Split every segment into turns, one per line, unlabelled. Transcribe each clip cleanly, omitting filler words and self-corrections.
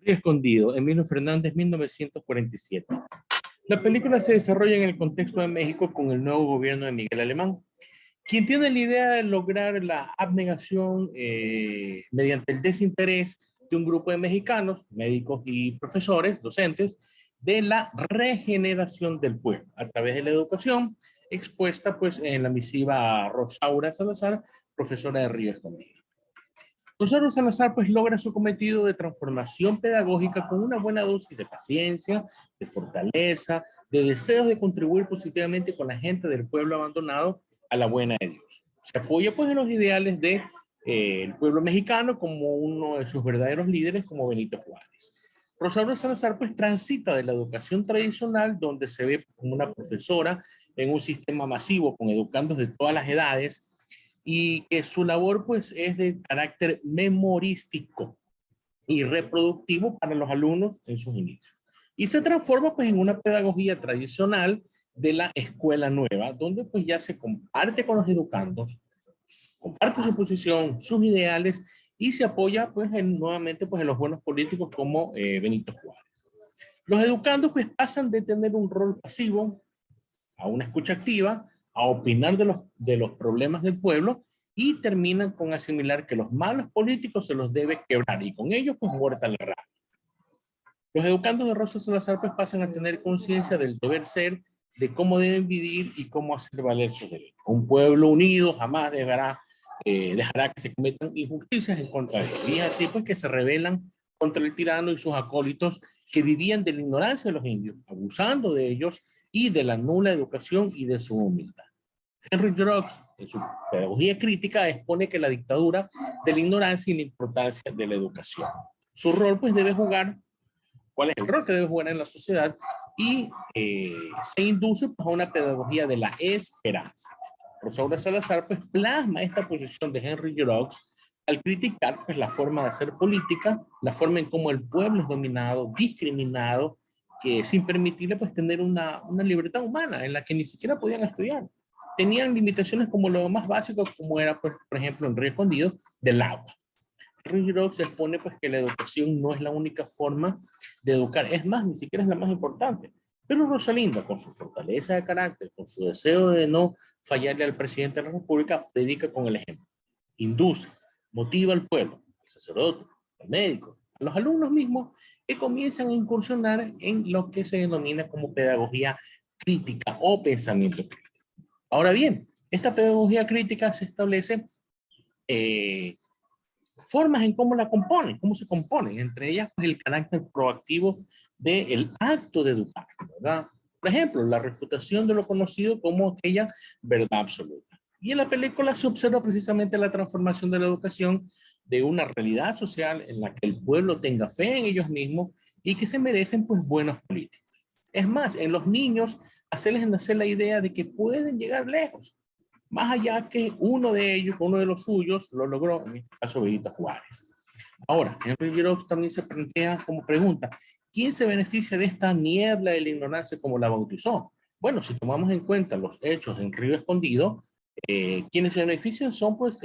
Río Escondido, Emilio Fernández, 1947. La película se desarrolla en el contexto de México con el nuevo gobierno de Miguel Alemán, quien tiene la idea de lograr la abnegación mediante el desinterés de un grupo de mexicanos, médicos y profesores, docentes, de la regeneración del pueblo a través de la educación expuesta pues en la misiva a Rosaura Salazar, profesora de Río Escondido. Rosario Salazar pues logra su cometido de transformación pedagógica con una buena dosis de paciencia, de fortaleza, de deseos de contribuir positivamente con la gente del pueblo abandonado a la buena de Dios. Se apoya pues en los ideales de el pueblo mexicano como uno de sus verdaderos líderes como Benito Juárez. Rosario Salazar pues transita de la educación tradicional donde se ve como una profesora en un sistema masivo con educandos de todas las edades y que su labor pues es de carácter memorístico y reproductivo para los alumnos en sus inicios. Y se transforma pues en una pedagogía tradicional de la escuela nueva, donde pues ya se comparte con los educandos, comparte su posición, sus ideales y se apoya pues nuevamente pues en los buenos políticos como Benito Juárez. Los educandos pues pasan de tener un rol pasivo a una escucha activa, a opinar de los problemas del pueblo y terminan con asimilar que los malos políticos se los debe quebrar y con ellos pues muerta la rata. Los educandos de Rosa Salazar pues pasan a tener conciencia del deber ser, de cómo deben vivir y cómo hacer valer sus derechos. Un pueblo unido jamás dejará que se cometan injusticias en contra de ellos. Y así pues que se rebelan contra el tirano y sus acólitos que vivían de la ignorancia de los indios, abusando de ellos y de la nula educación y de su humildad. Henry Jaurès, en su pedagogía crítica, expone que la dictadura de la ignorancia y la importancia de la educación. Su rol pues debe jugar, ¿cuál es el rol que debe jugar en la sociedad? Y se induce pues, a una pedagogía de la esperanza. Rosaura Salazar pues plasma esta posición de Henry Jaurès al criticar pues la forma de hacer política, la forma en cómo el pueblo es dominado, discriminado, que sin permitirle pues tener una libertad humana en la que ni siquiera podían estudiar. Tenían limitaciones como lo más básico, como era pues, por ejemplo en Río Escondido, del agua. Río se expone pues que la educación no es la única forma de educar, es más, ni siquiera es la más importante. Pero Rosalinda, con su fortaleza de carácter, con su deseo de no fallarle al presidente de la República, predica con el ejemplo. Induce, motiva al pueblo, al sacerdote, al médico, a los alumnos mismos que comienzan a incursionar en lo que se denomina como pedagogía crítica o pensamiento crítico. Ahora bien, esta pedagogía crítica se establece formas en cómo la componen, cómo se componen, entre ellas pues, el carácter proactivo del acto de educar, ¿verdad? Por ejemplo, la refutación de lo conocido como aquella verdad absoluta. Y en la película se observa precisamente la transformación de la educación de una realidad social en la que el pueblo tenga fe en ellos mismos y que se merecen pues buenos políticos. Es más, en los niños hacerles nacer la idea de que pueden llegar lejos, más allá que uno de ellos, uno de los suyos, lo logró, en este caso Benito Juárez. Ahora, Henry Jaurès también se plantea como pregunta, ¿quién se beneficia de esta niebla de la ignorancia como la bautizó? Bueno, si tomamos en cuenta los hechos en Río Escondido, quienes se benefician son pues,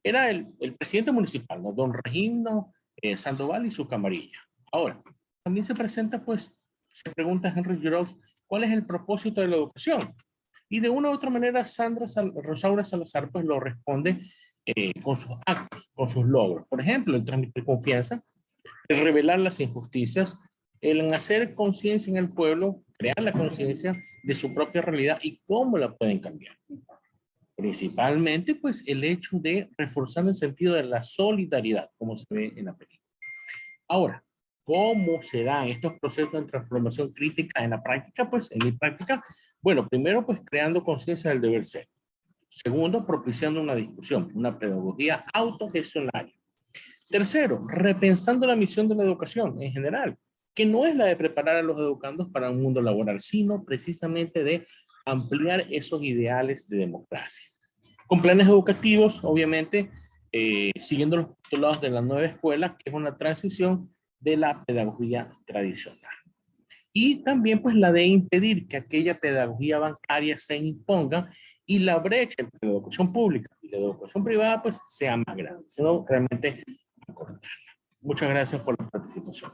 era el presidente municipal, ¿no? Don Regino Sandoval y su camarilla. Ahora, también se presenta pues, se pregunta Henry Jaurès, ¿cuál es el propósito de la educación? Y de una u otra manera, Rosaura Salazar pues lo responde con sus actos, con sus logros. Por ejemplo, el transmitir confianza, el revelar las injusticias, el hacer conciencia en el pueblo, crear la conciencia de su propia realidad y cómo la pueden cambiar. Principalmente, pues, el hecho de reforzar el sentido de la solidaridad, como se ve en la película. Ahora, ¿cómo se dan estos procesos de transformación crítica en la práctica? Pues en mi práctica, bueno, primero pues creando conciencia del deber ser. Segundo, propiciando una discusión, una pedagogía autogestionaria. Tercero, repensando la misión de la educación en general, que no es la de preparar a los educandos para un mundo laboral, sino precisamente de ampliar esos ideales de democracia. Con planes educativos, obviamente, siguiendo los postulados de la nueva escuela, que es una transición de la pedagogía tradicional. Y también pues la de impedir que aquella pedagogía bancaria se imponga y la brecha entre la educación pública y la educación privada pues sea más grande, sino realmente acortarla. Muchas gracias por la participación.